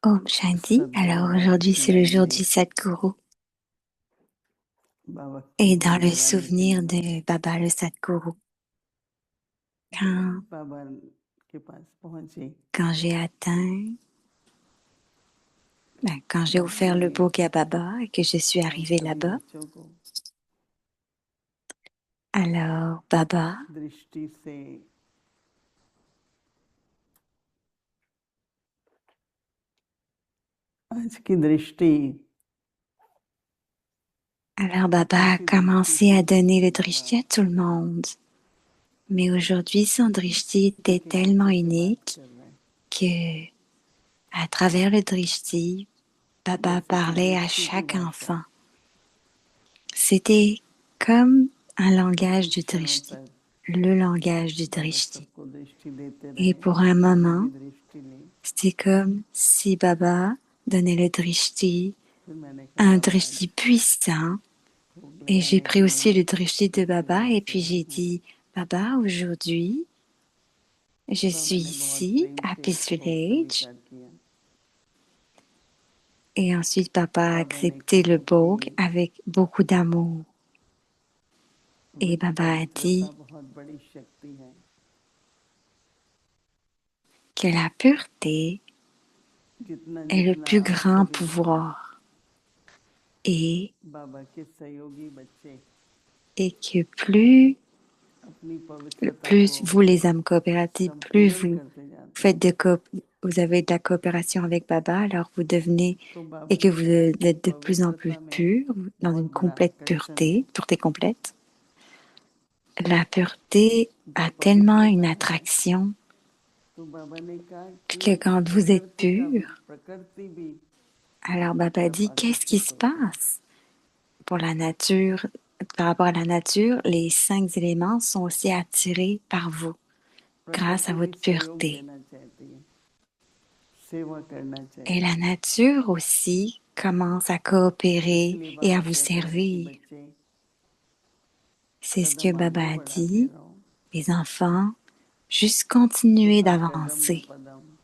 Om Shanti. Alors सद्गुरुनाथ aujourd'hui c'est le jour खिलाएंगे du Sadguru बाबा की et dans गोद le लगाने के souvenir लिए de Baba le Sadguru. Quand, बाबा के पास पहुंचे quand j'ai atteint, quand j'ai बाबा offert ने le bouquet à Baba et que je suis हम arrivée सभी là-bas, बच्चों को alors Baba दृष्टि से आज की दृष्टि Alors Baba a ऐसी दृष्टि commencé है à donner le बाबा drishti à tout le monde. Mais aujourd'hui, son drishti était एक एक tellement बच्चे से बात unique कर रहे हैं que, à travers le drishti, Baba जैसे कि parlait à दृष्टि की chaque भाषा enfant. C'était comme un langage कुछ du क्षणों drishti, तक le langage du बाबा drishti. सबको दृष्टि देते Et रहे pour un मैंने moment, भी दृष्टि ली c'était comme si Baba donnait le drishti, फिर मैंने कहा un बाबा आज drishti puissant. भोग Et j'ai लगाने pris के aussi लिए le drishti de इस Baba जगह et से puis आए j'ai हैं dit, Baba, aujourd'hui, je suis बाबा ने बहुत ici प्रेम à से Peace इसको Village. स्वीकार किया Et ensuite, Papa a बाबा ने accepté le कहा कि bhog avec beaucoup d'amour. Et Baba a पवित्रता dit बहुत बड़ी शक्ति है que la pureté जितना est le जितना plus आप grand सभी pouvoir et, बाबा के सहयोगी बच्चे et que plus, अपनी पवित्रता को plus vous, les âmes coopératives, plus संपूर्ण vous करते जाते faites हैं vous avez de la coopération avec Baba, alors vous devenez तो et बाबा que ने vous कहा कि êtes de plus en plus पवित्रता में pur, dans बहुत une बड़ा complète आकर्षण है pureté, pureté complète. La pureté a जब tellement une पवित्रता है attraction तो बाबा ने कहा que कि quand vous êtes pur, प्रकृति भी alors अपने Baba आप dit, qu'est-ce qui आकर्षित se होती है passe pour la nature? Par rapport à la nature, les 5 éléments sont aussi attirés par vous grâce à प्रकृति भी votre सहयोग pureté. देना चाहती है सेवा करना Et la चाहती है nature aussi commence à coopérer इसलिए et à बाबा vous कहते हैं कि servir. बच्चे C'est ce que कदम Baba आगे a बढ़ाते dit. रहो Les enfants, juste continuez सुखा कदम न d'avancer. पदम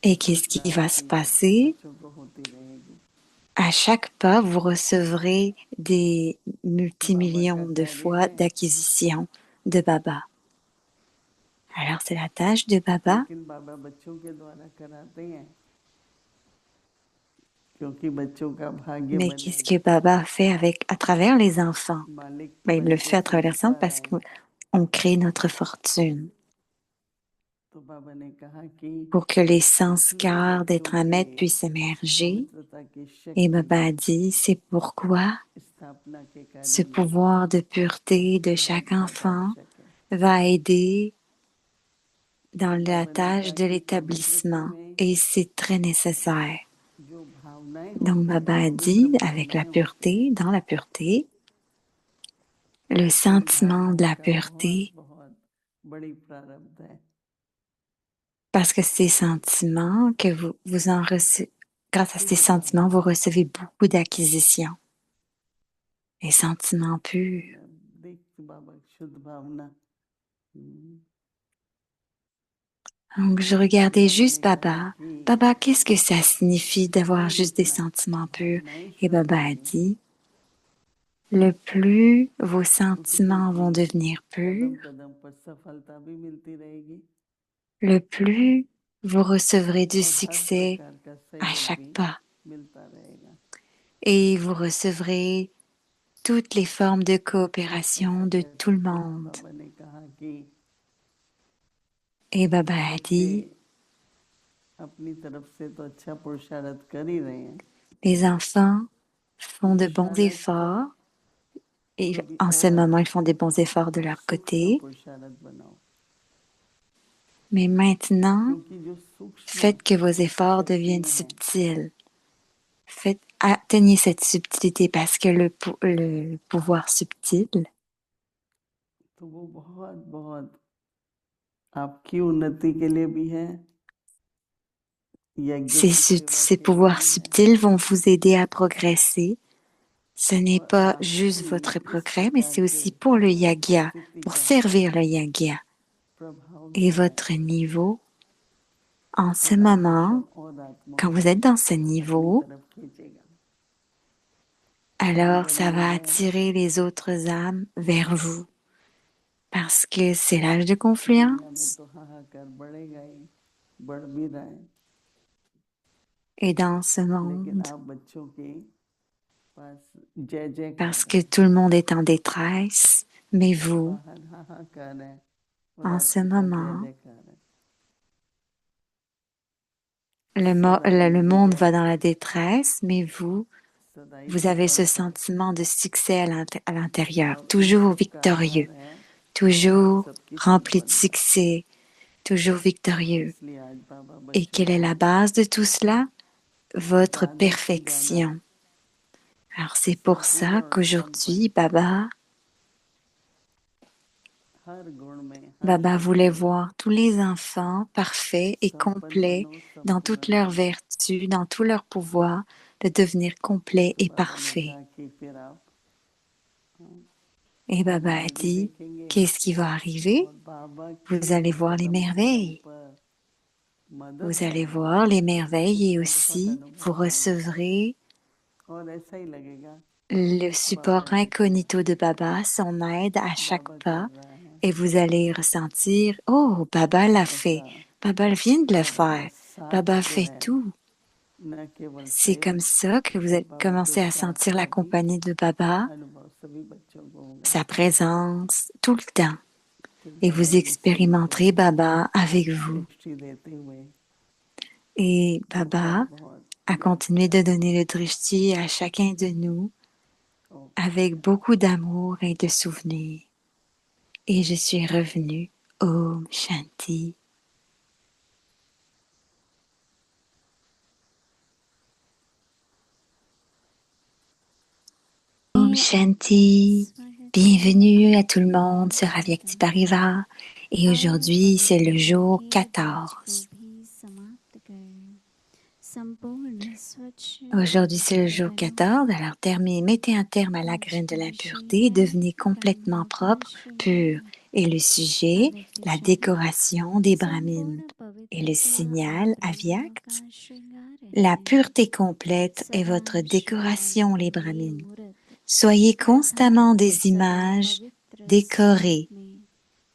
Et सुख qu'est-ce qui va se प्राप्ति passer? बच्चों को होती रहेगी À chaque pas, vous recevrez des बाबा का multimillions de कार्य fois है d'acquisition de Baba. Alors c'est la tâche de Baba, लेकिन बाबा बच्चों के द्वारा कराते हैं क्योंकि बच्चों का भाग्य mais qu'est-ce बनेगा que Baba fait à travers les enfants? मालिक Ben, il बन le के fait à travers les enfants संस्कार parce आए qu'on crée notre fortune. तो बाबा ने कहा कि Pour que les इसलिए sanskars बच्चों d'être un के maître puissent émerger. पवित्रता की Et शक्ति Baba a dit, c'est pourquoi स्थापना के ce कार्य में pouvoir de pureté de बहुत chaque ज्यादा enfant आवश्यक है va aider dans तो la बाबा ने tâche कहा de कि पवित्रता l'établissement. में Et c'est très nécessaire. जो भावनाएं Donc होती हैं Baba a पवित्र dit, avec la भावनाएं होती हैं pureté, dans la pureté, le उन sentiment de भावनाओं la का बहुत pureté, बहुत बड़ी प्रारब्ध है parce que ces sentiments que vous en recevez, grâce à ces शुद्ध sentiments, vous भावनाएं recevez beaucoup d'acquisitions. Les sentiments purs. देख बाबा शुद्ध भावना हम्म, Donc je तो regardais बाबा juste ने कहा Baba. कि Baba, qu'est-ce que ça signifie d'avoir जितना juste des जितना sentiments purs? भावनाएं Et शुद्ध Baba a होंगी dit, le plus vos उतनी sentiments ही vont devenir purs, कदम कदम पर सफलता भी मिलती रहेगी le plus vous recevrez du और हर succès प्रकार का à सहयोग chaque भी pas. मिलता रहेगा Et vous recevrez toutes les formes de coopération ऐसा de tout le करके monde. बाबा ने कहा कि Et Baba a बच्चे dit, अपनी तरफ से तो अच्छा पुरुषार्थ कर ही रहे हैं les enfants font de bons पुरुषार्थ efforts et को भी en ce और moment, ils font des bons efforts de leur सूक्ष्म côté. पुरुषार्थ बनाओ Mais maintenant, क्योंकि जो सूक्ष्म faites que vos efforts deviennent शक्तियां हैं subtils. Atteignez cette subtilité parce que le pouvoir subtil, तो वो बहुत बहुत आपकी उन्नति के लिए भी है यज्ञ की सेवा ces के लिए pouvoirs भी है subtils vont vous aider à progresser. Ce n'est और pas juste votre आपकी इस progrès, mais प्रकार c'est के aussi pour le yagya, स्थिति pour का servir le yagya. प्रभाव Et जो है votre niveau En ce और moment, हमेशा और quand आत्माओं vous को êtes dans ce अपनी niveau, तरफ खींचेगा। alors ça सौंदर्य va है, attirer les autres âmes vers vous parce que c'est l'âge de दुनिया में confluence. तो हाहाकार बढ़ेगा ही, बढ़ भी रहा है, Et dans ce लेकिन monde, आप बच्चों के पास जय जयकार parce है, que tout le monde est en détresse, mais vous, बाहर हाहाकार है और en ce आपके पास जय moment, जयकार है। सदा le ही monde विजय va है, dans la détresse, mais vous, सदा ही vous avez ce सफलता है sentiment de succès à l'intérieur, और उन toujours सब का victorieux, आधार है और उन toujours सब की rempli de संपदा। succès, toujours victorieux. इसलिए आज बाबा Et बच्चों quelle est को la base de tout cela? Votre ज्यादा से ज्यादा perfection. Alors c'est pour ça संपूर्ण qu'aujourd'hui, संपन्न हर गुण में, हर Baba शक्ति voulait में voir tous les enfants parfaits et संपन्न complets बनो, dans संपूर्ण toutes leurs बनो। vertus, dans tout leur pouvoir, de devenir complets तो et बाबा ने parfaits. कहा कि फिर आप Et Baba a महामानवी dit, देखेंगे qu'est-ce qui va arriver? और बाबा Vous के allez जो voir les कदम चरणों merveilles. पर मदद Vous allez पाएंगे voir les merveilles et उसका बहुत aussi vous अनुभव पाएंगे recevrez और ऐसा ही लगेगा le बाबा support जी को incognito de Baba, son aide à chaque बाबा कर pas, रहा है, et vous allez ressentir, oh, Baba l'a fait, ऐसा Baba vient de le बाबा का faire, साथ Baba जो fait है, tout. न केवल C'est comme सहयोग, ça que vous allez बाबा के commencer à साथ sentir la का भी compagnie de Baba, अनुभव सभी बच्चों को होगा sa présence tout le temps, कि et बाबा vous ये सभी को expérimenterez Baba avec vous. दृष्टि देते हुए Et बहुत Baba बहुत a याद continué de करेंगे। donner le drishti à chacun de nous ओम avec beaucoup शांति। d'amour et de souvenirs. Et je suis revenue. Om Shanti. Om Shanti. Bienvenue à tout le monde sur Avyakti Parivar. Et aujourd'hui, c'est le jour 14. Aujourd'hui, c'est le jour 14. Alors, mettez un terme à la graine de l'impureté. Devenez complètement propre, pur. Et le sujet, la décoration des brahmines. Et le signal, Avyakt. La pureté complète est votre décoration, les brahmines. Soyez constamment des images décorées,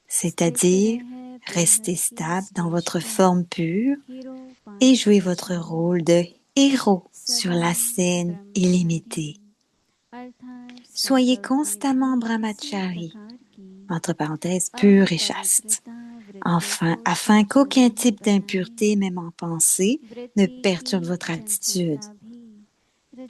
c'est-à-dire restez stable dans votre forme pure et jouez votre rôle de héros sur la scène illimitée. Soyez constamment brahmachari, entre parenthèses, pur et chaste, enfin, afin qu'aucun type d'impureté, même en pensée, ne perturbe votre attitude.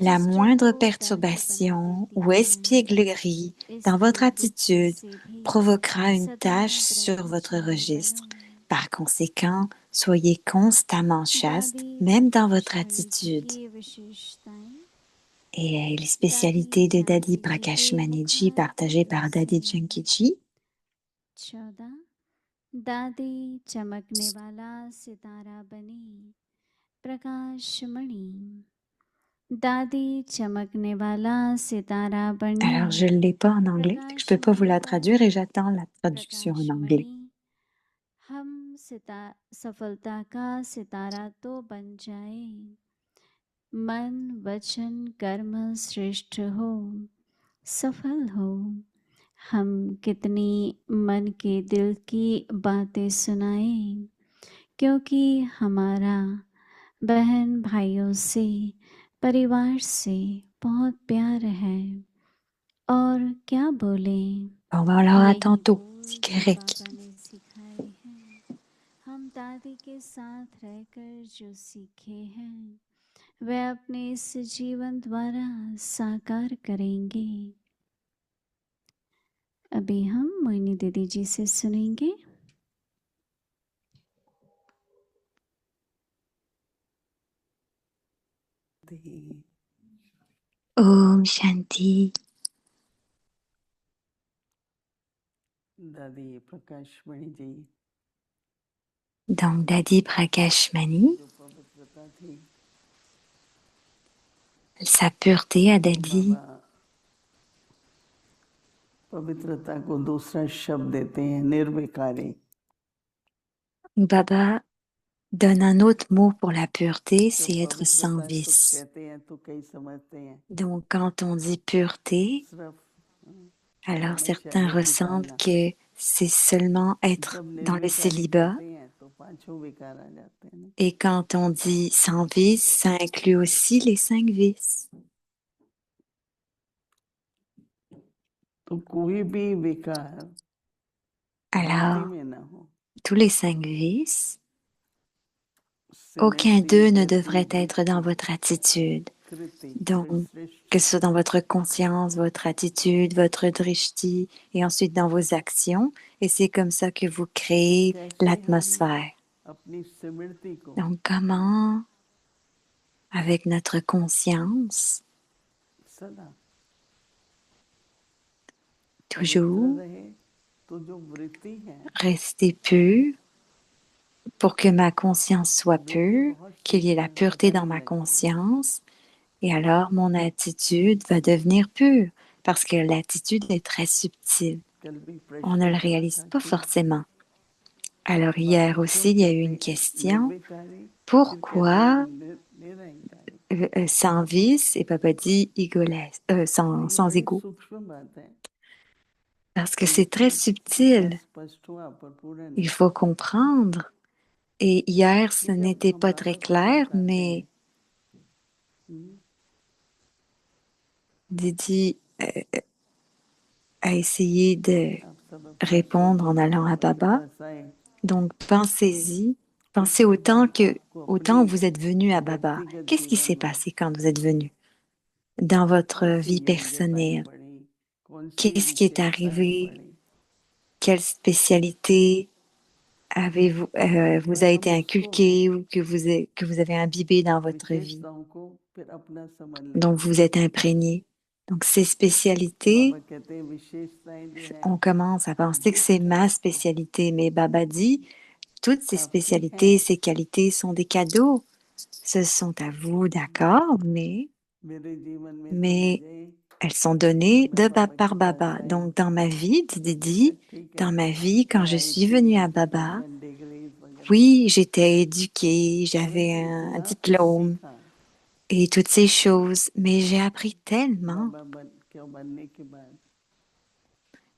La moindre perturbation ou espièglerie dans votre attitude provoquera une tache sur votre registre. Par conséquent, soyez constamment chaste, même dans votre attitude. Et les spécialités de Dadi Prakash Maniji partagées par Dadi Jankiji. दादी चमकने वाला सितारा बनी प्रकाशमणि दादी चमकने वाला सितारा बनी Alors, je ne l'ai pas en anglais, je ne peux pas vous la traduire et j'attends la traduction en anglais. हम सफलता का सितारा तो बन जाए मन वचन कर्म श्रेष्ठ हो सफल हो हम कितनी मन के दिल की बातें सुनाएं क्योंकि हमारा बहन भाइयों से परिवार से बहुत प्यार है और क्या बोले On va alors à यही tantôt, बोल c'est जो correct. बाबा ने सिखाए हैं हम दादी के साथ रहकर जो सीखे हैं वह अपने इस जीवन द्वारा साकार करेंगे अभी हम मोइनी दीदी जी से सुनेंगे Om Shanti. दादी प्रकाश मणि ji Donc, Dadi Prakash Mani, जो पवित्रता थी sa pureté à Dadi, बाबा पवित्रता को दूसरा शब्द देते हैं निर्विकारी Baba donne un autre mot pour la pureté, तो c'est être sans पवित्रता सब vice. कहते हैं तो कई समझते हैं Donc, quand on dit pureté, सिर्फ alors certains ब्रह्मचर्य की ressentent पालना que c'est seulement être जब dans le निर्विकारी célibat. कहते हैं तो पांचों विकार आ जाते हैं ना Et quand on dit sans vice, ça inclut aussi les 5 vices. तो कोई भी विकार वृत्ति Alors, में ना हो tous les 5 vices, aucun सिमृति d'eux ne गति devrait être dans वृत्ति votre attitude. कृति Donc, que विसृष्टि ce soit dans votre conscience, votre attitude, votre drishti, et ensuite dans vos actions. Et c'est comme ça que vous तो créez कैसे हम l'atmosphère. अपनी स्मृति को Donc, comment, avec notre conscience, सदा पवित्र toujours रहे तो जो वृत्ति है rester pur pour que ma conscience soit वृत्ति pure, बहुत qu'il y ait la सूक्ष्म pureté dans दिखने ma लगती है conscience, et alors mon attitude va devenir pure, parce que l'attitude est très subtile. कल भी On प्रश्न ne le करा réalise था pas कि forcément. Alors बाबा hier क्यों aussi, il y a eu कहते une हैं question, निर्विकारी फिर कहते हैं pourquoi Nirankari sans vice et Baba dit egoless, तो sans ये बड़ी ego? सूक्ष्म बात है Parce que c'est très लेकिन जितना subtil, स्पष्ट हुआ पर पूरा il नहीं faut comprendre. Et hier, कि ce जब n'était हम pas बाबा très के clair, पास आते mais हैं हम्म, Didi a essayé de आप सब अपना répondre सोचिए en जब allant à बाबा के Baba. पास आए Donc pensez-y, तो pensez उसके बाद आपको autant अपनी vous êtes venu à Baba. व्यक्तिगत Qu'est-ce qui जीवन s'est में passé quand vous êtes venu dans votre कौन सी vie योग्यताएं personnelle? बढ़ी कौन सी Qu'est-ce qui est विशेषताएं arrivé? बढ़ी Quelle spécialité avez-vous vous a और été हम उसको inculquée ou que vous avez imbibé dans votre vie, विशेषताओं को फिर अपना समझ dont लेते vous हैं êtes imprégné? Donc ces तो बाबा spécialités, कहते हैं विशेषताएं जो है on commence à penser que c'est gift है ma आपको spécialité, mais Baba dit, toutes ces आपकी हैं spécialités, ces qualités sont des cadeaux. Ce sont à vous, d'accord, मेरे जीवन में तो mais मुझे elles sont जब données मैं बाबा par के पास Baba. आई Donc dans ma vie, Didi अच्छा dit, ठीक है dans ma vie, quand je पढ़ाई suis थी venue à Baba, एजुकेशन डिग्रीज वगैरह oui, j'étais éduquée, j'avais परंतु un इतना कुछ diplôme सीखा et toutes ces choses, mais j'ai appris tellement. बाबा क्यों बनने के बाद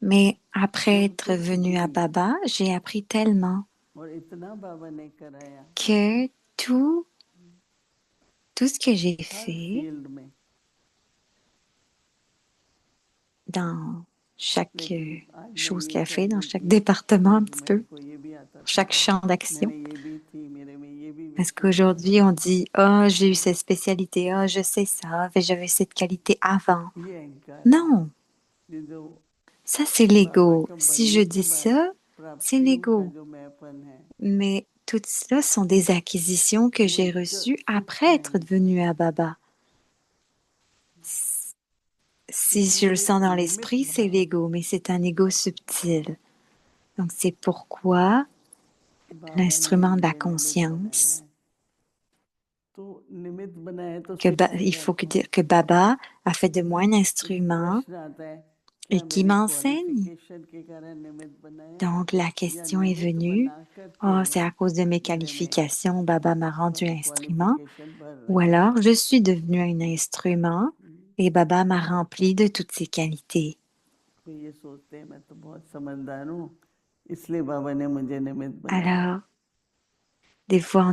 Mais après जो être कुछ venue à भी Baba, j'ai appris tellement और इतना बाबा ने कराया que tout ce que j'ai हर fait फील्ड में dans chaque लेकिन आज मैं chose ये qu'il a कह fait, dans दूं chaque कि département un पूर्व petit मेरे peu, को ये भी आता था chaque champ d'action. मैंने ये भी थी मेरे में ये भी Parce विशेषता qu'aujourd'hui, थी on dit, oh, j'ai eu cette spécialité, oh, je sais ça, mais j'avais cette qualité avant. ये अहंकार है Non, ये जो ça c'est बाबा l'ego. का Si je बनने के dis बाद ça, c'est प्राप्तियों का l'ego. जो मैंपन है Mais tout cela sont des acquisitions que वो j'ai एक reçues सूक्ष्म après être अहंकार devenue है à Baba. Si je le इसलिए sens dans निमित्त l'esprit, c'est भाव l'ego, mais c'est un ego subtil. Donc c'est pourquoi बाबा ने l'instrument de la मुझे निमित्त बनाया conscience, है तो निमित्त बनाया तो il सिखाएगा faut कौन dire que Baba a fait de moi un एक instrument प्रश्न आता है et क्या qui मेरे m'enseigne. क्वालिफिकेशन के कारण निमित्त बनाया Donc la या question est निमित्त venue, बना करके oh, c'est à cause de mes मेरे में qualifications, Baba m'a rendu l'instrument, qualification बढ़ ou रहे हैं alors je suis devenue un instrument et Baba m'a rempli de toutes ses qualités. तो ये सोचते हैं मैं तो बहुत समझदार हूँ इसलिए बाबा ने मुझे निमित्त बनाया Alors, des fois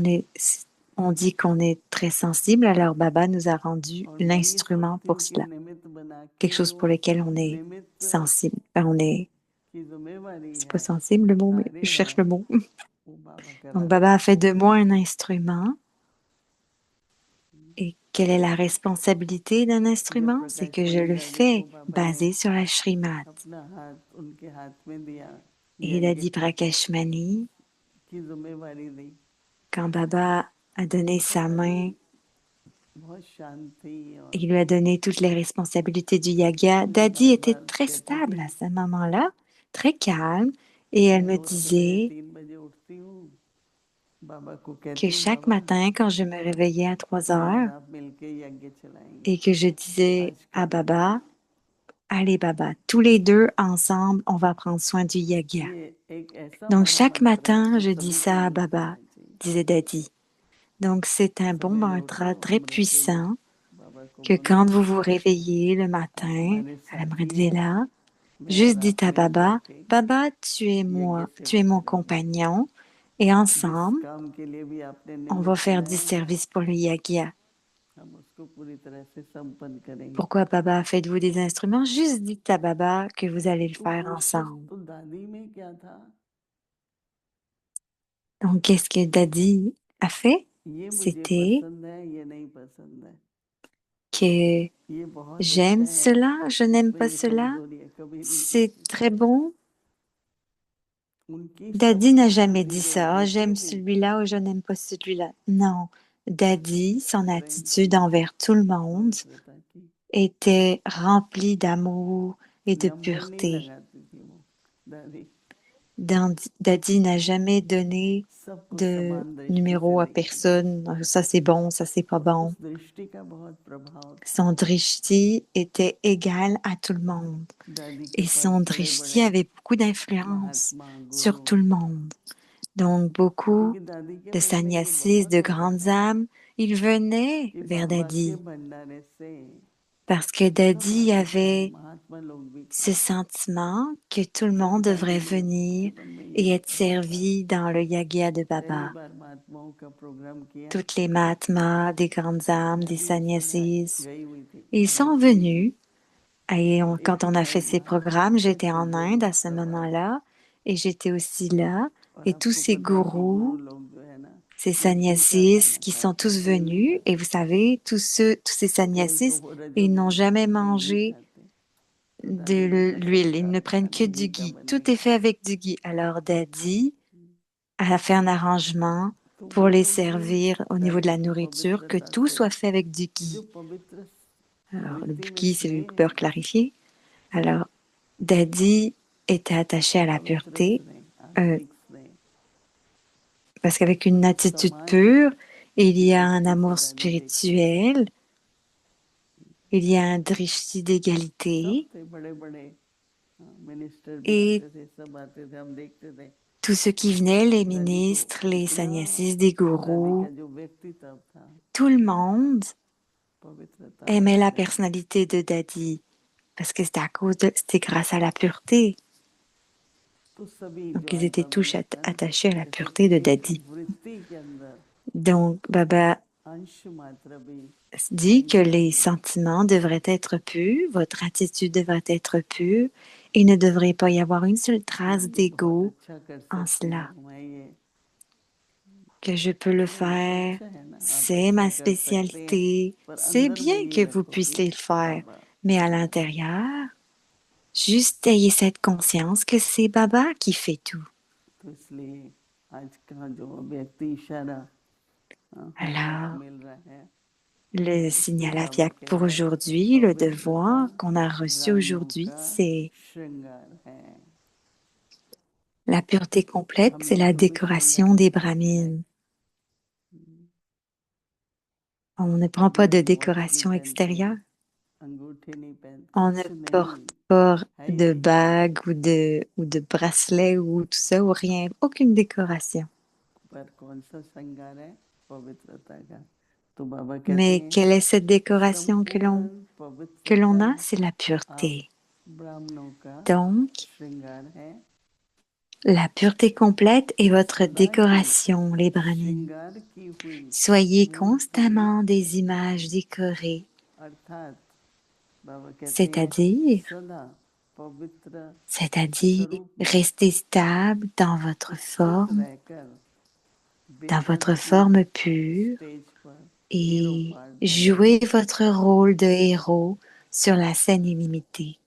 on dit qu'on est très sensible, alors Baba nous a rendu और मैं ये l'instrument सोचती pour हूँ कि cela, निमित्त बना quelque के chose जो pour lequel on est निमित्त sensible. Enfin, on est, की जिम्मेवारी c'est pas है sensible le mot, mais कार्य je है cherche le mot. वो बाबा Donc कराते Baba a हैं fait de moi un instrument. Et quelle est la responsabilité d'un जब instrument? C'est प्रकाश que je मणि le दादी को fais बाबा ने basé sur la Srimad. अपना हाथ उनके हाथ में दिया Et il a यज्ञ dit Prakashmani, की जिम्मेवारी दी quand Baba a donné तो sa दादी main, बहुत शांति और il lui a donné toutes les responsabilités du yaga. मुझे Daddy बार était बार très कहती stable थी à ce moment-là, très calme, et elle मैं me रोज सवेरे disait 3 बजे उठती हूँ बाबा को que कहती हूँ chaque बाबा matin, quand je me réveillais à 3 मैं और heures, आप मिलके यज्ञ चलाएंगे et que je disais आज à करेंगे Baba, allez Baba, tous les deux ensemble, on va prendre soin du yaga. ये एक ऐसा Donc chaque महामंत्र है matin, जो je dis सभी को ça à यूज Baba. करना चाहिए disait Daddy. Donc, c'est un bon सवेरे mantra उठो très अमृत वेला puissant बाबा को que बोलो quand vous vous réveillez le आप matin हमारे à la साथी हैं Vela, मैं juste और dites आप à मिलकर Baba, के Baba, tu es यज्ञ moi, tu सेवा es mon करेंगे compagnon, et जिस ensemble, काम के लिए भी आपने on va निमित्त faire du बनाया है service pour le yagya. हम उसको पूरी तरह से संपन्न करेंगे Pourquoi Baba faites-vous des instruments? Juste dites à Baba que vous allez le तो faire कोशिश ensemble. तो दादी में क्या था Donc, qu'est-ce que Daddy a fait? ये मुझे C'était पसंद है ये नहीं पसंद है que ये बहुत j'aime अच्छा है cela, je n'aime इसमें pas ये cela, कमजोरी है कभी नहीं c'est पूछी très bon. उनकी Daddy n'a सबका jamais dit हृदय ça. Ah, लेते j'aime हुए celui-là ou je n'aime pas celui-là. Non. Daddy, son प्रेम attitude envers tout le monde पवित्रता की était remplie d'amour et de number नहीं pureté. लगाती थी वो दादी Daddy n'a jamais donné सबको de समान दृष्टि से numéro à देखती थी personne. Ça c'est bon, ça c'est pas और bon. उस दृष्टि का बहुत प्रभाव था Son drishti était égal à tout le monde. दादी के Et पास son बड़े drishti बड़े avait beaucoup d'influence महात्मा sur गुरु tout le monde. Donc beaucoup क्योंकि दादी के de मन में ये sannyasis, बहुत de होता grandes था âmes, ils venaient कि vers बाबा के Daddy भंडारे से parce que सब Daddy आते थे avait महात्मा लोग भी ce खाते थे sentiment que tout le जब monde दादी devrait के venir मन में ये et être होता servi dans le yagya de पहली Baba. बार महात्माओं का प्रोग्राम किया Toutes les Mahatmas, des grandes âmes, des दादी उस समय sannyasis, गई हुई थी ils sont भारत गई थी venus. Et तो quand एक on a fait guide ces महात्मा programmes, इतने j'étais en सुंदर Inde à ce प्रभाव moment-là et j'étais aussi là. और Et tous आपको ces पता है कि गुरु gourous, लोग जो है ना ces मुझसे क्या sannyasis खाना qui sont खाते हैं tous तेल नहीं venus, et vous खाते savez, tous ces तेल तो sannyasis, वो ils n'ont रजोगुण है jamais घी नहीं mangé खाते तो दादी ने de कहा l'huile, ils सबका ne prennent que खाना du घी का ghee. Tout est बनेगा fait avec du ghee. Alors Daddy a fait un arrangement तो pour वो les लोग जो servir au niveau de दादी la की nourriture, que पवित्रता tout से soit fait avec du जो ghee. पवित्र Alors le वृत्ति में ghee, c'est le स्नेह beurre है clarifié. Alors Daddy était attaché à la पवित्र pureté स्नेह euh, आंतरिक स्नेह parce qu'avec une तो attitude समाज pure, il की y a un दृष्टि से amour दादी देखती थी spirituel, il y a un drishti d'égalité, सब थे बड़े बड़े मिनिस्टर भी et आते थे सब आते थे हम देखते थे tous ceux qui venaient, les दादी को ministres, les इतना sannyasis, des दादी का gourous, जो व्यक्तित्व था tout le monde पवित्रता aimait la से personnalité de Daddy parce que c'était grâce à la pureté. तो सभी Donc ils Joy étaient tous बाबा ने कहा attachés à la जैसे pureté de एक Daddy. वृत्ति के अंदर Donc Baba अंश मात्र भी dit que अहिंसा les की sentiments devraient être purs, votre attitude devrait être pure, il ne devrait pas y avoir une seule trace मैं ये बहुत d'ego अच्छा कर en सकती cela. हूँ मैं ये Que je peux le बोले ये तो faire, अच्छा है ना आप c'est अच्छा ma कर सकते हैं spécialité, पर c'est अंदर में bien ये que vous रखो कि puissiez le faire, बाबा mais à कर रहे हैं l'intérieur, juste ayez cette conscience que c'est Baba qui fait tout. तो इसलिए आज का जो व्यक्ति इशारा हमको Alors, मिल रहा है le उसमें signal à बाबा Fiac कह pour रहे हैं aujourd'hui, le पवित्रता devoir qu'on a reçu ब्राह्मणों aujourd'hui, का c'est श्रृंगार है la pureté complète, हम c'est लोग la को भी décoration श्रृंगार des मिलता है brahmines. On ne prend अभी pas de हम वॉच नहीं décoration पहनते extérieure. अंगूठे नहीं पहनते On ne कुछ नहीं porte pas है ही de नहीं bague ou de bracelet ou tout ça ou rien, aucune décoration. पर कौन सा श्रृंगार है पवित्रता का तो बाबा कहते Mais हैं quelle est cette décoration que संपूर्ण l'on पवित्रता a? C'est la आप pureté. ब्राह्मणों का Donc, श्रृंगार है la pureté complète est votre सदा की décoration, les brahmines. श्रृंगार की हुई Soyez मूर्ति constamment des images décorées, अर्थात बाबा कहते हैं c'est-à-dire, सदा पवित्र c'est-à-dire स्वरूप में restez stable स्थित रहकर dans बेहद votre की forme pure स्टेज पर हीरो et पार्ट बजाओ jouez votre rôle de héros sur la scène illimitée.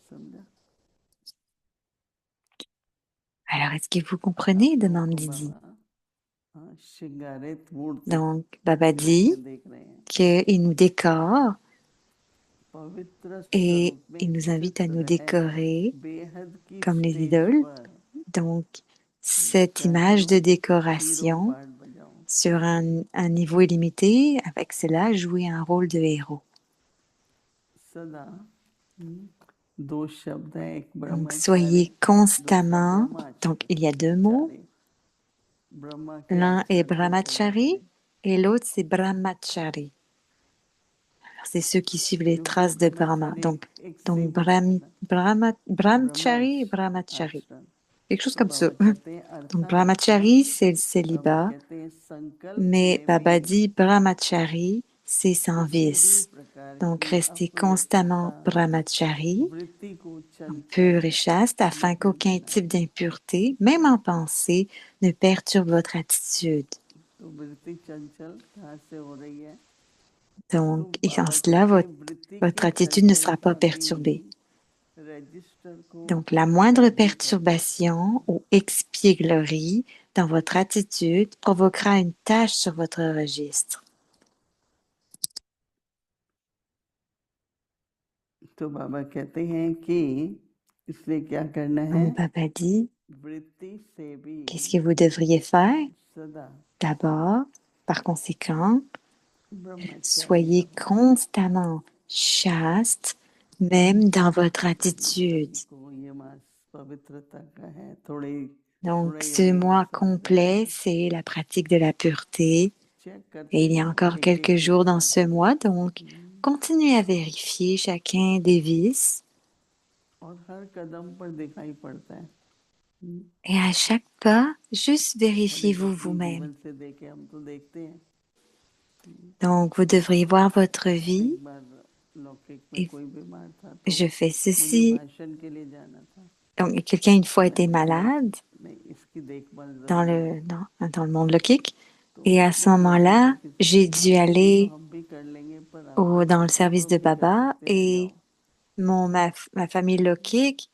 समझा Alors, est-ce que vous और comprenez? आप लोगों Demande को Didi. बाबा श्रृंगारित मूर्ति Donc, Baba के रूप dit में देख रहे हैं qu'il nous décore पवित्र et स्वरूप में il nous invite स्थित à nous रहे décorer बेहद की comme les स्टेज idoles. पर Donc, cette चाहे image वो de हीरो décoration पार्ट बजाओ sur un niveau illimité, avec cela, jouer un rôle de héros. सदा दो शब्द हैं एक Donc, ब्रह्मचारी soyez दूसरा constamment, donc ब्रह्माचर्य il y a deux mots, चारी ब्रह्मा के L'un est आश्रम से चले brahmachari पड़े, et l'autre c'est brahmachari. C'est ceux qui suivent les क्योंकि traces de Brahma. ब्रह्मचारी एक Donc सेवक है ना, brahmachari et ब्रह्मच brahmachari. आश्रम। Quelque chose तो comme ça. बाबा कहते हैं Donc अर्थात brahmachari, c'est le बाबा célibat, कहते हैं संकल्प mais में Baba भी dit brahmachari, c'est sans किसी भी vice. प्रकार Donc की restez अपवित्रता constamment brahmachari, वृत्ति को donc चंचल pur et chaste, न afin qu'aucun करने type लगे। d'impureté, même en pensée, ne perturbe votre attitude. तो वृत्ति चंचल कहाँ से हो रही है? Donc, तो et en बाबा cela, कहते हैं वृत्ति votre की attitude ne sera pas चंचलता भी perturbée. रजिस्टर को Donc, la moindre खाली कर देती perturbation है। ou expièglerie dans votre attitude provoquera une tache sur votre registre. तो बाबा कहते हैं कि इसलिए क्या करना है? Donc, Baba dit, वृत्ति से भी qu'est-ce que vous devriez faire? सदा D'abord, par conséquent, ब्रह्मचारी soyez रहो। constamment chaste, même dans votre attitude. को ये मास पवित्रता का है, थोड़ा Donc, ही ce अभी mois चल रहा complet, है। c'est la pratique de la pureté. Check करते Et il y a जाओ encore एक quelques एक jours dans विकार ce को। mois, donc continuez à vérifier chacun des vices. और हर कदम पर दिखाई पड़ता है। Et à chaque pas, juste अभी vérifiez-vous अपनी vous-même. जीवन से देखे, हम तो देखते हैं Donc, vous devriez voir votre vie. एक बार लौकिक में Et कोई बीमार था तो je fais मुझे ceci. भाषण के लिए जाना था। Donc, quelqu'un une fois était मैंने बोला malade नहीं, इसकी देखभाल dans जरूरी है। dans le monde lokique. तो Et à ce वो बोलता था moment-là, किसी j'ai को, dû ये तो aller हम भी कर लेंगे पर आपके dans le पति service तो de भी कर Baba सकते हैं, et जाओ। ma famille lokique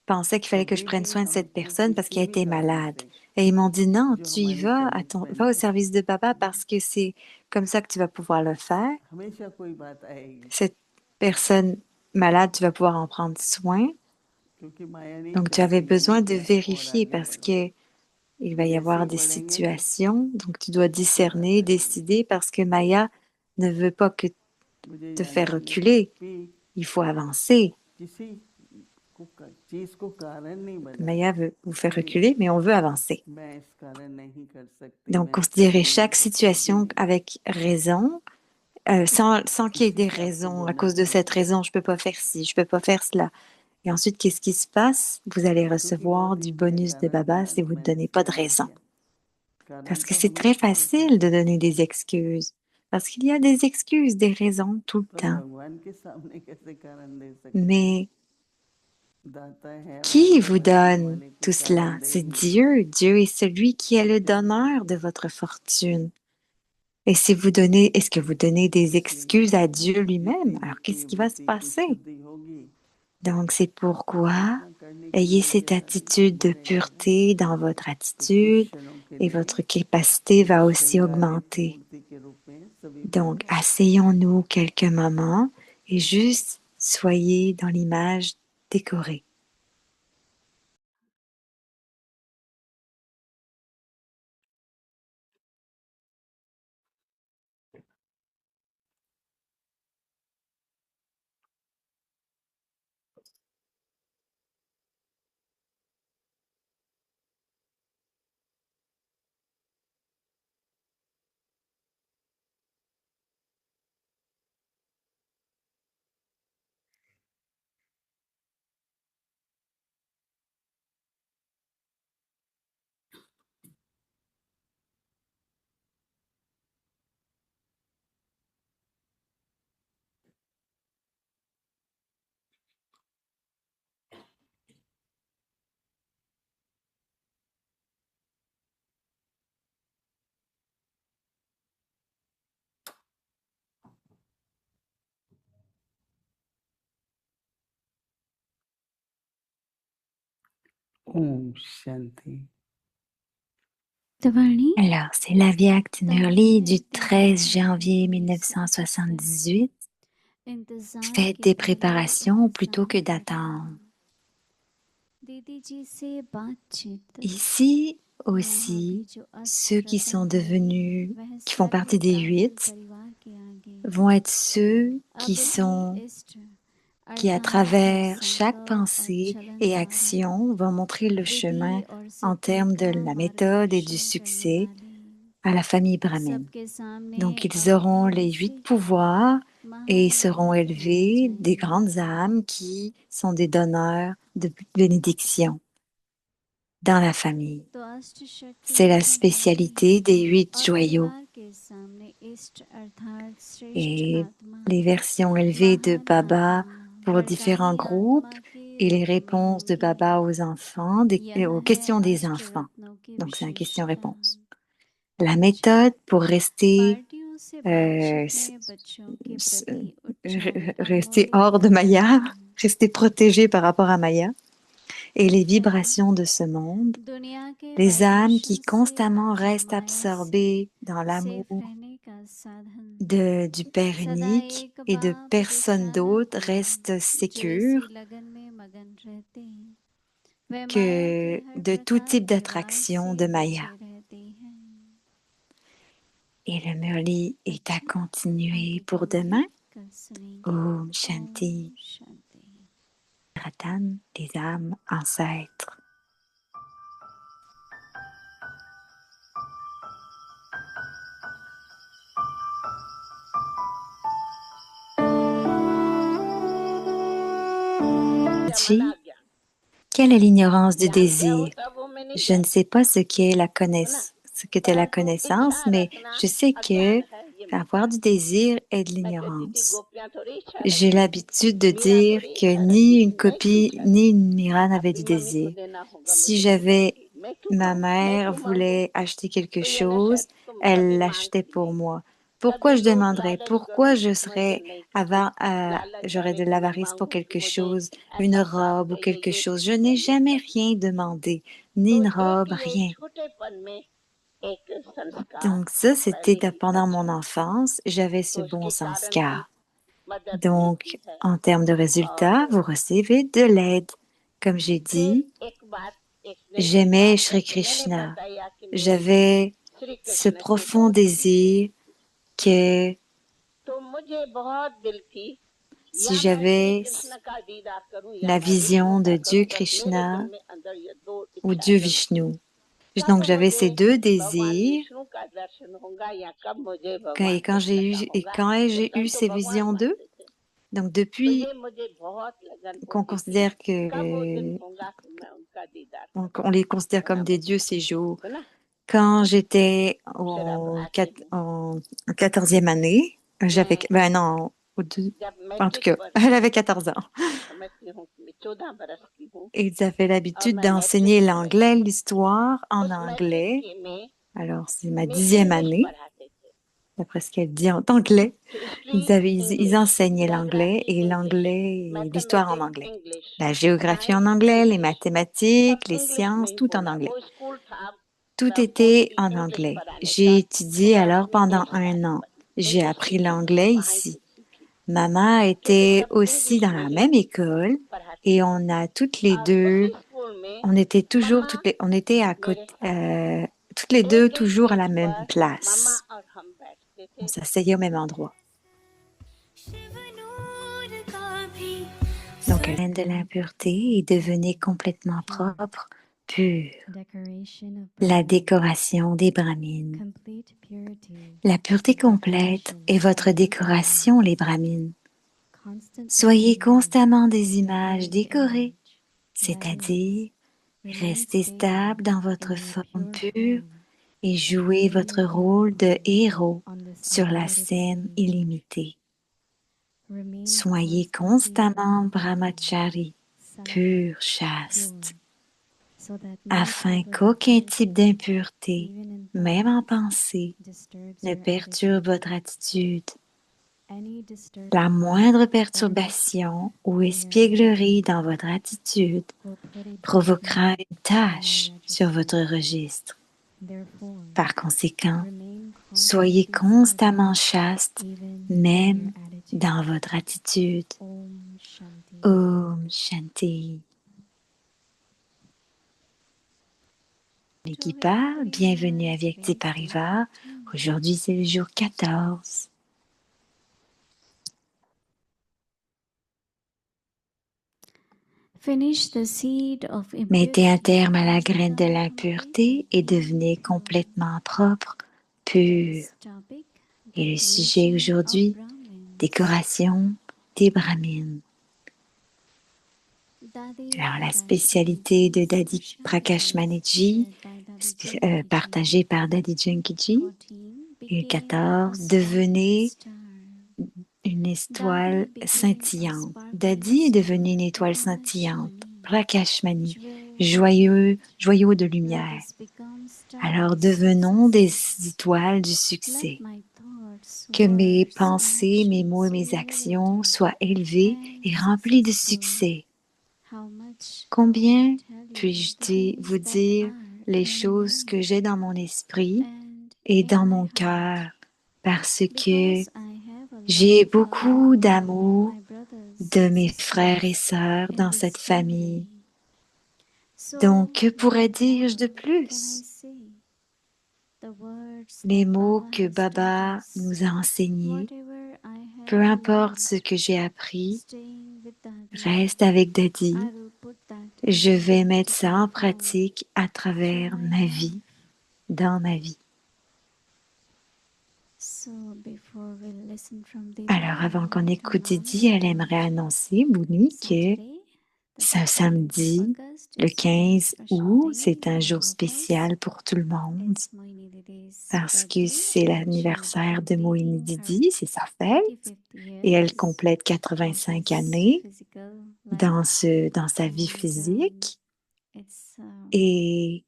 pensait qu'il fallait que je कभी prenne भी soin de cette हमको personne parce किसी qu'elle भी était कारण malade. से Et ils m'ont dit non, जो tu y हमारे vas, va au कमिटमेंट है, service de Baba parce que c'est comme ça que tu vas pouvoir le faire. हमेशा कोई बात आएगी, Cette personne malade, tu vas pouvoir en prendre soin. क्योंकि माया नहीं Donc, tu avais चाहती है ना besoin de कि आप और vérifier आगे parce बढ़ो। que il va y जैसे avoir ही des बढ़ेंगे तो situations. Donc, tu dois सबको बात discerner, आ जाएगी। décider parce que Maya ne veut pas que मुझे te याद faire है reculer. कि Il faut avancer. किसी चीज को कारण नहीं Maya बनाना veut vous faire कि reculer, mais on veut avancer. मैं इस कारण नहीं कर सकती, Donc, मैं कर considérez लूंगी chaque तो कोई भी situation नहीं। avec raison, sans qu'il y ait इसी des से आपको raisons. À बोलना cause de cette चाहते हैं, raison, je peux pas faire ci, je peux pas faire cela. Et ensuite, qu'est-ce qui se passe? Vous allez क्योंकि recevoir बहुत du इजी है bonus de कारण Baba देना si कि vous ne मैंने donnez इसको pas de नहीं raison. किया। कारण Parce que तो c'est très हमेशा होते facile हैं, de donner des excuses. Parce qu'il y a des excuses, des raisons tout le पर temps. भगवान के सामने कैसे कारण दे सकते हैं? Mais दाता है, qui vous भाग्यवान है, donne वाले को tout कारण cela? C'est देंगे। Dieu. Dieu est celui qui est तो le क्या होगा? donneur de votre fortune. Et si vous donnez, est-ce que vous donnez des इसलिए excuses à Dieu lui-même? जितनी Alors, जितनी qu'est-ce qui va se वृत्ति की passer? शुद्धि होगी, Donc, c'est pourquoi उतना करने की ayez cette योग्यता attitude de बढ़ेगा। pureté dans votre तो कुछ attitude क्षणों के et लिए votre capacité va aussi श्रृंगारित augmenter. मूर्ति के रूप में सभी Donc, बैठो। asseyons-nous quelques moments et juste soyez dans l'image décorée. Om Shanti. Tavani, Alors, c'est la Vyakt Murli du 13 janvier janvier 1978. इंतजार Faites के des पहले préparations plutôt que इंतजार d'attendre. बढ़ाना। दीदी जी से बातचीत। Ici यहाँ भी aussi, जो ceux qui अस्त्रता sont है devenus, वह qui font partie des सर्वसाधन 8, परिवार के आगे vont être ceux qui अब इन्हीं sont इष्ट qui, à अर्थात travers chaque संकल्प और pensée चलन et वाले action, va montrer le chemin विधि और en सिद्धि termes de का la méthode et du मार्गदर्शन करने succès वाले à la famille brahmine. सबके सामने Donc, ils auront les अवधि 8 से pouvoirs et ils महान seront व्यक्ति बन élevés des जाएंगे। grandes âmes qui sont des donneurs de bénédiction dans la famille. तो अष्ट शक्ति C'est la बन spécialité des जाएंगे 8 और joyaux. परिवार के सामने इष्ट अर्थात श्रेष्ठ Et आत्मा les versions élevées de महान Baba आत्मा pour différents वरदानी groupes आत्मा के et les रूप में réponses de Baba होगी। aux enfants, यह aux है questions des अष्ट enfants. रत्नों की Donc, c'est un विशेषता। question-réponse. La अच्छा, méthode pour rester, पार्टियों से euh, बातचीत में बच्चों के s- प्रति उच्चारित rester अमूल्य hors de Maya, वरदान rester protégé par rapport à Maya et les है। vibrations de ce monde, दुनिया के les âmes qui वाइब्रेशन से constamment अथवा restent माया से absorbées dans सेफ l'amour रहने का साधन du Père सदा unique एक et de बाप personne दिखाना d'autre हो restent जो इसी sécures लगन में मगन रहते हैं। वे माया के que हर de tout प्रकार type के राज d'attraction de से Maya. बचे रहते हैं। Et le Murli est à अच्छा, continuer आगे pour कल फिर demain. कल सुनेंगे। Om ओम Shanti, शांति। Ratan, les âmes ancêtres. Quelle est l'ignorance du désir? Je ne sais pas ce qu'est la connaissance, ce qu'était la connaissance, mais je sais que avoir du désir est de l'ignorance. J'ai l'habitude de dire que ni une copie ni une Mira n'avait du désir. Si ma mère voulait acheter quelque chose, elle l'achetait pour moi. Pourquoi je demanderais? Pourquoi j'aurais de l'avarice pour quelque chose, une robe ou quelque chose? Je n'ai jamais rien demandé, ni une robe, rien. Donc ça, c'était pendant mon enfance, j'avais ce bon sanskar. Donc, en termes de résultats, vous recevez de l'aide. Comme j'ai dit, j'aimais Shri Krishna. J'avais ce profond désir que si j'avais la vision de Dieu Krishna ou Dieu Vishnu, donc j'avais ces deux désirs. Et quand j'ai eu ces visions d'eux, donc depuis qu'on considère que on les considère comme des dieux, ces jours. Quand j'étais en 14e année, ben non, en tout cas, elle avait 14 ans. Et ils avaient l'habitude d'enseigner l'anglais, l'histoire en anglais. Alors, c'est ma 10e année, d'après ce qu'elle dit en anglais. Ils enseignaient l'anglais et l'histoire en anglais. La géographie en anglais, les mathématiques, les sciences, tout en anglais. Tout était en anglais. J'ai étudié alors pendant 1 an. J'ai appris l'anglais ici. Maman était aussi dans la même école et on a toutes les deux, on était à côté, toutes les deux toujours à la même place. On s'asseyait au même endroit. Donc, elle de l'impureté et devenait complètement propre, pure. La décoration des brahmines. La pureté complète est votre décoration, les brahmines. Soyez constamment des images décorées, c'est-à-dire restez stable dans votre forme pure et jouez votre rôle de héros sur la scène illimitée. Soyez constamment brahmachari, pur, chaste, afin qu'aucun type d'impureté, même en pensée, ne perturbe votre attitude. La moindre perturbation ou espièglerie dans votre attitude provoquera une tache sur votre registre. Par conséquent, soyez constamment chaste, même dans votre attitude. Om Shanti. Qui parle, bienvenue à Vyakti Parivar. Aujourd'hui, c'est le jour 14. Finish the seed of Mettez un impurity terme à la and graine de become l'impureté et completely devenez pure. complètement propre, pur. Today's topic, Et le sujet decoration of aujourd'hui, Brahmins. décoration des brahmines. Dadi Alors, la Prakash spécialité de Maniji Dadi Prashad Prakash is Maniji, shared by Dadi Jankiji. partagé par Dadi Jankiji, 14. et Became a 14, sparkling devenez star. une étoile Dadi became a scintillante. sparkling Dadi est star, devenu une étoile scintillante. Prakashmani, Prakashmani, jewel. joyau de Let lumière. us become stars Alors of devenons des success. étoiles du Let succès. my thoughts, Que mes words, and pensées, mes mots et actions mes be actions elevated soient élevées and et remplies de successful. succès. How much Combien can I tell you puis-je the things vous that dire are les in my choses que mind j'ai dans mon esprit and et in dans my mon heart? cœur, parce que Because I have a lot j'ai of love beaucoup for d'amour my brothers de and mes frères et sisters sœurs in dans this cette famille. family. So Donc, que what pourrais-je de more can I plus? say? The words Les that mots Baba que has taught Baba us, nous a enseignés, whatever I peu have importe learned, ce que j'ai appris, staying with Dadi, reste avec Dadi. I will put that Je into vais mettre ça practical en form pratique à through travers my ma vie, life. dans ma vie. So before we listen from Didi, Alors, I avant qu'on want to écoute Didi, announce elle that aimerait annoncer, Bouni, que Saturday, the ce 15th of samedi, August, le is a very 15 special août, day c'est un for jour all of us. spécial pour tout le monde It's Moini Didi's parce que birthday c'est and she'll be l'anniversaire de Moïni completing her Didi, c'est sa fête, 85th et elle years complète of 85 his années physical dans, life. dans sa vie And physique, it's et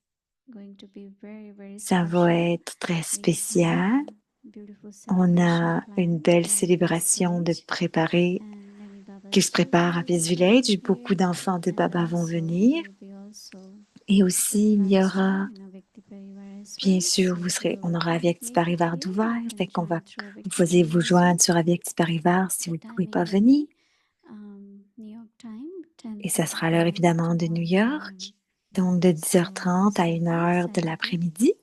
going to be very, very ça va special. être très We have spécial. a beautiful On celebration a une planned belle in célébration de Village, préparer and many qui Baba's se prépare à children Peace will be Village. Beaucoup here, d'enfants de and Baba vont also venir. there will be also Et the aussi, il y live aura, stream in Avyakti Parivar as bien well. sûr, So if you on aura Avyakti make it Parivar here, you d'ouvert. Fait can qu'on va, join through vous Avyakti pouvez vous Parivar as well. joindre sur Avyakti Parivar si The vous ne pouvez pas timing will venir. be New York time, Et ça 10:30 sera à l'heure a.m. évidemment to de New 1 p.m. York. Donc de So 10h30 à this will be 1h de Saturday, l'après-midi.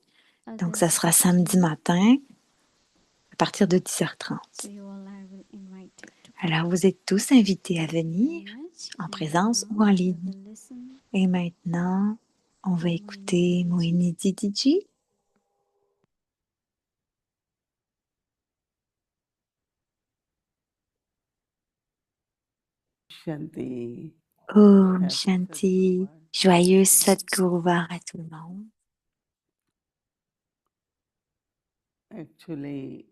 Donc ça August sera samedi 15. matin à partir de So 10h30. you all are invited to come. Alors vous êtes tous invités à Thank you very venir much. en And présence ou now en we ligne. will listen Et maintenant, on to va Moini écouter Didiji. Moïni Didiji. Shanti. Om Happy Shanti. Sadguru. Joyeux Sadguruvard à tout le monde. Actually,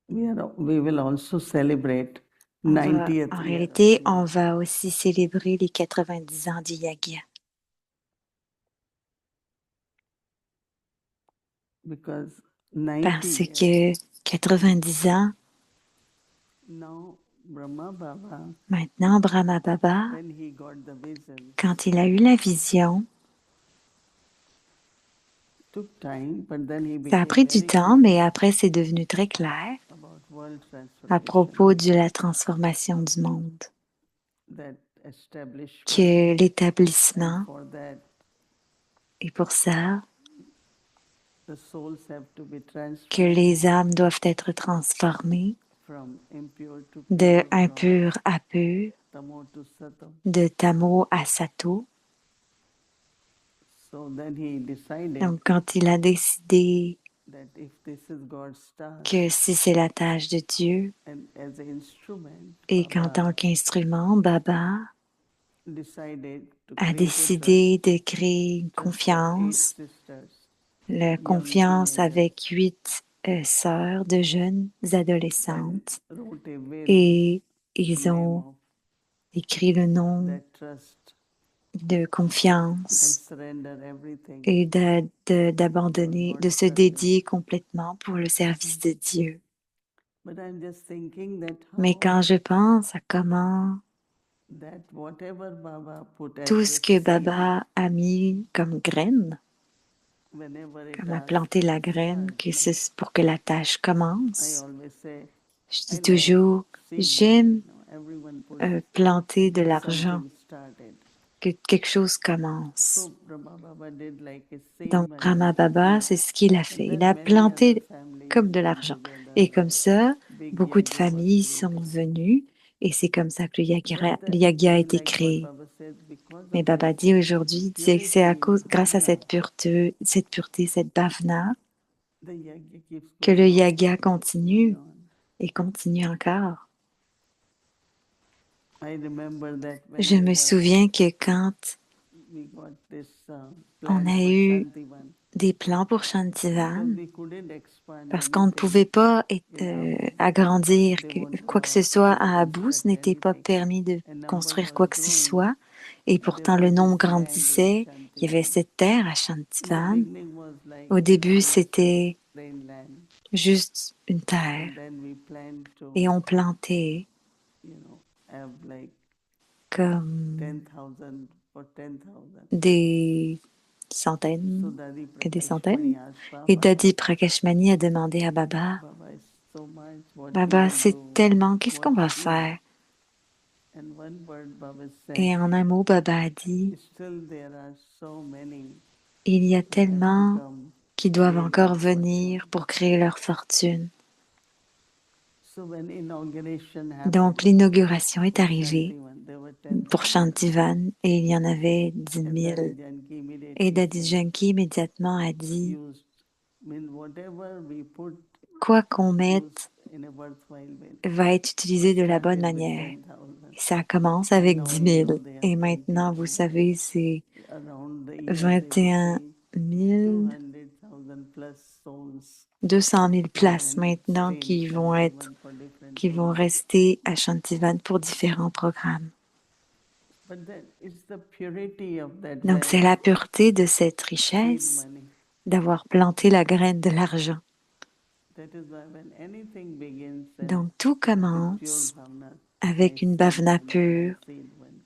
we will also celebrate En 90th year of réalité, on Yoga. va aussi célébrer les 90 ans du Yagya. Because 90 Parce years, que 90 ans, now Brahma Baba, maintenant, Brahma Baba, when he got the visions, quand il a eu la vision, took time, but then he ça a became pris du very temps, clear mais après, c'est devenu très clair about world à transformation, propos de la transformation du monde. that establishment, Que and l'établissement, for that et pour ça, the souls have to be que transformed les âmes doivent être transformées from impure to de pure, from impur à pur, tamo to satam. de tamo à sato. So then he decided Donc, quand il a décidé that if this is God's task, que si c'est la tâche de Dieu and as an instrument, et qu'en tant Baba qu'instrument, Baba decided to a create a décidé de créer une trust of 8 confiance, sisters, la young confiance teenagers, avec 8 sœurs de jeunes and adolescentes. wrote a will Et in ils name ont of écrit le nom that trust de and confiance surrender everything et for d'abandonner, de God's se service. dédier complètement pour le service de Dieu. But I'm just thinking that Mais how quand je pense à comment that whatever Baba put tout as ce a que seed, Baba a mis comme graine, whenever a comme a task planté la graine starts, pour que la tâche I commence, always say, je I dis love toujours, seed money. j'aime Everyone puts planter de that l'argent, something started. que quelque chose commence. So Brahma Baba did like a seed Donc, money Brahma Baba, seed. c'est ce qu'il a And fait. Il then a many other planté families comme de came l'argent. Et together. comme ça, Big beaucoup de yagya was familles sont created. venues Et c'est comme ça que But le yagya a then, été like what créé. Baba said, because Mais of Baba this dit aujourd'hui, il disait que c'est à purity, cause, grâce à bhavna, cette pureté, cette bhavna, the yajna keeps que le going yagya going continue on. et continue encore. I remember that Je me souviens que quand we got this on plan a for eu Shantivan, des plans pour because Shantivan, we couldn't expand parce qu'on ne anything pouvait pas in Abu. agrandir They won't quoi que ce allow soit to à Abu, ce construct n'était pas anything. permis de And number construire was quoi que ce growing. soit, et There pourtant le was nombre this land in grandissait. Il y avait Shantivan. cette terre à In the Shantivan. beginning was like Au début, just c'était plain land. juste une terre, And then we planned to, et on plantait have like comme 10,000 for 10,000. des So centaines Dadi et des Prakashmani centaines. asked Et Baba, Dadi Prakashmani a demandé à Baba, Baba is so much, what we Baba, will c'est do, tellement, qu'est-ce what, qu'on va faire? And one word Baba said, Et en un mot, Baba a dit, still there are so many il y a who have to tellement come qui doivent create their encore fortune. venir pour créer leur fortune. So when inauguration Donc happened l'inauguration est for arrivée Shantivan, there were pour 10,000. Shantivan et il y en avait 10 And Dadi 000. Janki Et immediately Dadi said, Janki immédiatement a dit, use, whatever we put, quoi qu'on use mette in a worthwhile way. va être So utilisé de la bonne started with manière. 10,000. Ça commence And avec now 10 you 000. know they Et have maintenant, vous 22. savez, c'est Around the year they will 21 see 000, 200,000 plus souls 200 000 who places can maintenant stay in Shantivan for different qui vont programs. rester à Shantivan pour différents programmes. But then it's the purity of that Donc, c'est wealth, la pureté de cette seed richesse money. d'avoir planté la graine de l'argent. That is why when anything begins and Donc, tout with pure commence bhavna, my avec une seed bhavna money, my pure. seed money.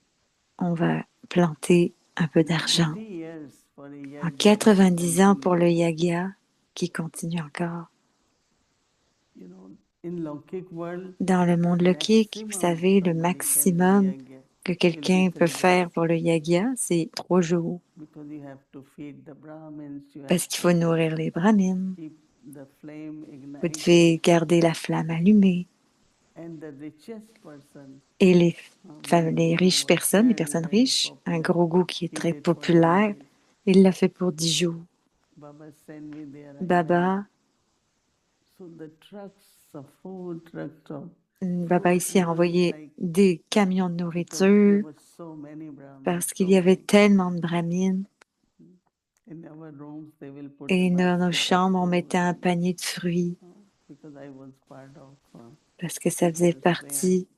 On va planter un peu In d'argent. 80 years for a En yajna 90 ans pour le continuing, yagya qui continue encore. in Laukik world, Dans le monde lokik, vous maximum savez, le somebody can do maximum yajna que will be quelqu'un peut 3 days. faire pour le yagya, c'est 3 jours. Because you have to feed the Brahmins, you have Parce qu'il faut to nourrir les brahmines. keep the flame Vous ignited. devez garder la flamme allumée. And the richest person, Et one les guru riches was personnes, les very, personnes very riches, un popular. gros goût qui est He très did for 10 populaire, days. il l'a fait pour 10 jours. Baba sent me there, I went. Baba, So the trucks of food, trucks of Baba food, ici a it was envoyé like, des camions de because there nourriture were so many Brahmins, parce qu'il so y avait many. tellement de brahmines. In our rooms, they will put a Et dans nos basket of chambres, on fruit mettait un and, panier de fruits because I was part of parce que ça faisait speakers there. partie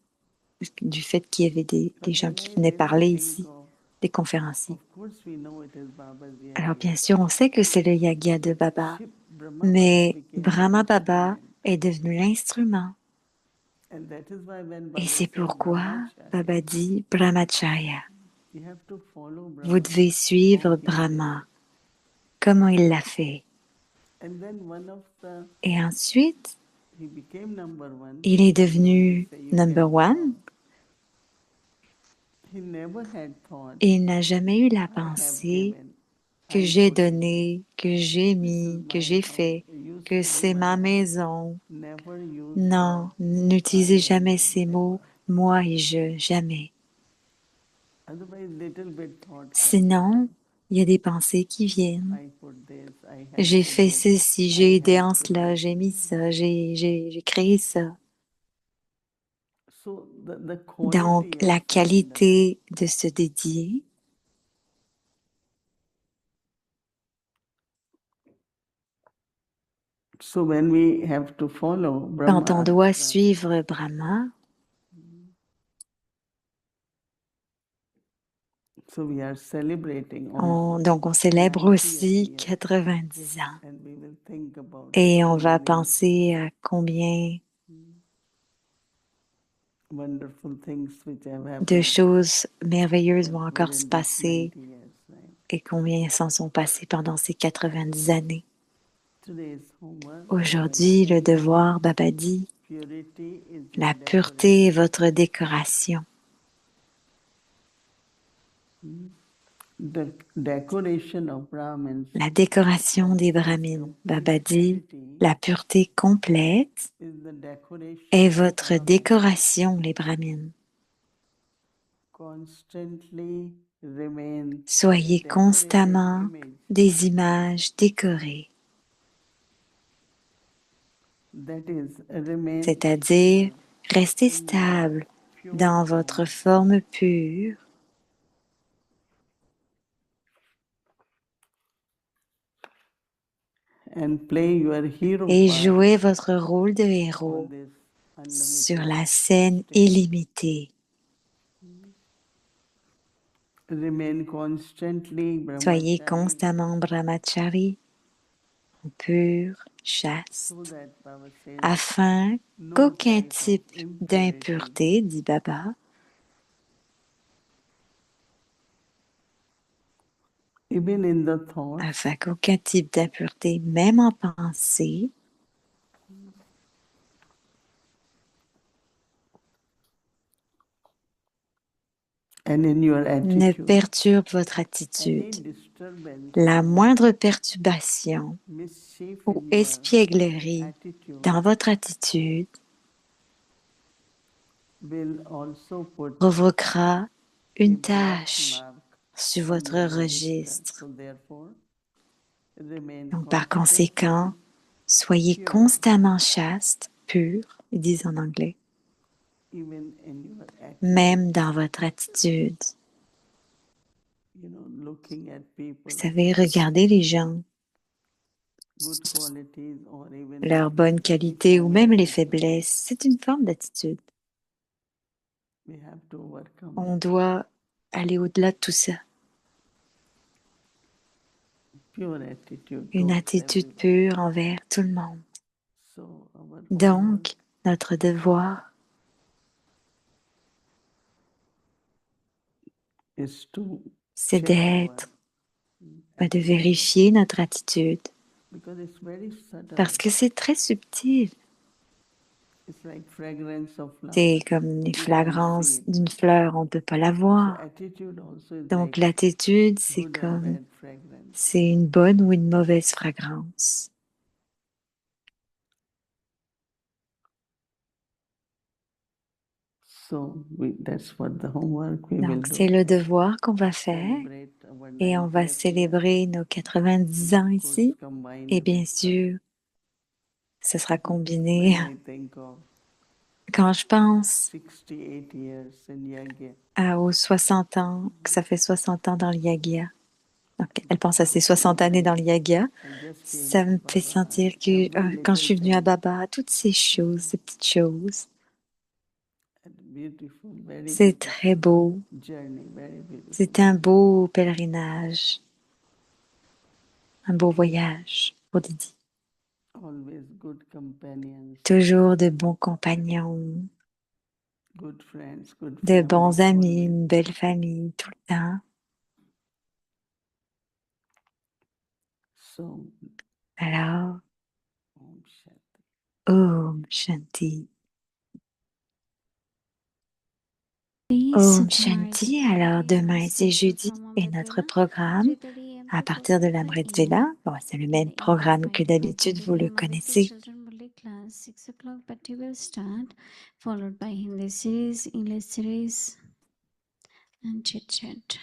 du fait qu'il y avait des But gens when qui I venaient really parler think ici, of conférenciers. course we know it is Baba's Alors yajna. bien sûr, on sait que c'est le yagya de Baba, Shiv Brahma Baba mais became the Brahma Baba instrument. est devenu l'instrument. And that is why when Et Baba c'est said pourquoi Brahmacharya, Baba dit Brahmacharya. you have to follow Vous Brahma, devez suivre how he did Brahma, it. comment il l'a fait. And then one of the, Et ensuite, he became number one. il est We only devenu say you number can one. become. He never had thought, Et il n'a jamais eu la I have pensée given, que I j'ai put in, donné, que j'ai this is mis, que my j'ai house, fait, it used que to be c'est my ma house. maison. Never use Non, I n'utilisez and jamais ces mots, ever. moi et je, jamais. Otherwise, little bit thought can Sinon, come. il y a des pensées qui viennent. I put this, I J'ai have to fait do, ceci, I j'ai aidé have en to cela, do. j'ai mis ça, j'ai créé ça. So the Donc, quality of la surrender. qualité de se dédier, So when we have to follow quand on Brahma doit Ashram, suivre Brahma, so we are celebrating also donc on célèbre 90th aussi year, 90 ans. and we will think about Et on so va many penser à combien wonderful things which have de happened choses merveilleuses vont encore se within these passer 90 years. Right? et combien s'en sont passés pendant ces 90 années. Today's homework, Baba is Aujourd'hui, le saying, devoir, Baba dit, purity is your la pureté est decoration. votre décoration. The decoration of Brahmins La décoration des brahmines, Baba dit, purity la pureté complète is the decoration est of votre Brahmins. décoration, les brahmines. Constantly remain Soyez decorated constamment image. des images décorées, That is, remain c'est-à-dire restez in your stable pure dans form. votre forme pure And play your hero et part jouez votre rôle de on héros this sur la unlimited scène stage. illimitée. Remain constantly Soyez brahmachari constamment brahmachari, pur, chaste, so that Baba says afin no qu'aucun type of type impurity d'impureté, dit Baba, even in the thoughts afin qu'aucun type d'impureté, même en pensée, and in your ne attitude. perturbe votre Any attitude. disturbance La or moindre perturbation mischief ou in your espièglerie attitude dans votre attitude will also put provoquera a une black tache mark sur on votre your registre. So therefore, remain Donc, par constantly conséquent, soyez pure, constamment chaste, pur, ils disent en anglais, even in your attitude. même dans votre attitude. You know, looking at people, Vous savez, regardez les gens, good qualities or even leurs bonnes qualités ou même les faiblesses, c'est une forme d'attitude. we have to overcome On doit aller au-delà de tout ça. pure attitude Une towards attitude everyone. pure envers tout le monde. So our Donc, notre devoir, is to c'est check d'être, our de vérifier notre attitude, because it's very subtle. parce que c'est très subtil. It's like fragrance of flower. C'est comme les flagrances d'une fleur, on ne peut pas la So voir. attitude also is Donc like l'attitude, c'est good or comme, bad fragrance. c'est une bonne ou une mauvaise fragrance. So that's what the homework we will Donc do. c'est le devoir qu'on va faire Celebrate our et on va 90th year. célébrer nos 90 ans Of course, ici. combine Et bien with sûr, ce sera when combiné. I think of Quand je pense 68 years in Yagya, aux 60 ans, que ça fait 60 ans dans le Yagya. Donc, elle pense à ses 60 années dans le Yagya. I just feel Ça me fait Baba, sentir que every quand je suis little venue à thing, Baba, toutes ces choses, ces petites choses, beautiful, very c'est très beau. journey, very beautiful. C'est un beau pèlerinage, un beau voyage pour Didi. Always good companions, Toujours de bons compagnons, good friends, good de family, bons amis, always. une belle famille tout le temps. So, Alors, Om Shanti. Om Shanti. Please, Om tomorrow is Shanti. Alors, Saturday, demain, c'est jeudi et notre programme à partir de l'Amrit Vela, bon, c'est le même programme que d'habitude, vous le connaissez. Children will class 6 o'clock, but you will start, followed by Hindi series, English series, and chit chat.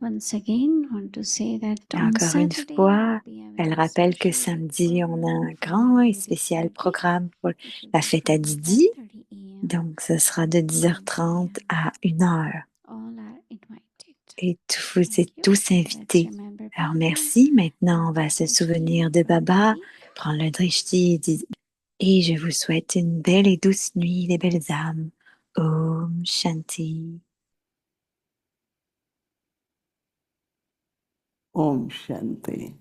Once again, want to say that Et on encore une Saturday fois, we'll be having elle a rappelle que special big samedi, on a program un from grand et 9:30 spécial to 20:30, programme pour which will la be fête à from Didi. 10:30 a.m. Donc, ce sera de 10h30 à 1h. All are invited. Et vous Thank êtes you. tous Let's invités. remember Alors, Baba, merci. Maintenant, on va se drishti souvenir de for the Baba, day. prendre le drishti et je vous souhaite une belle et douce nuit, les belles âmes. Om Shanti. Om Shanti.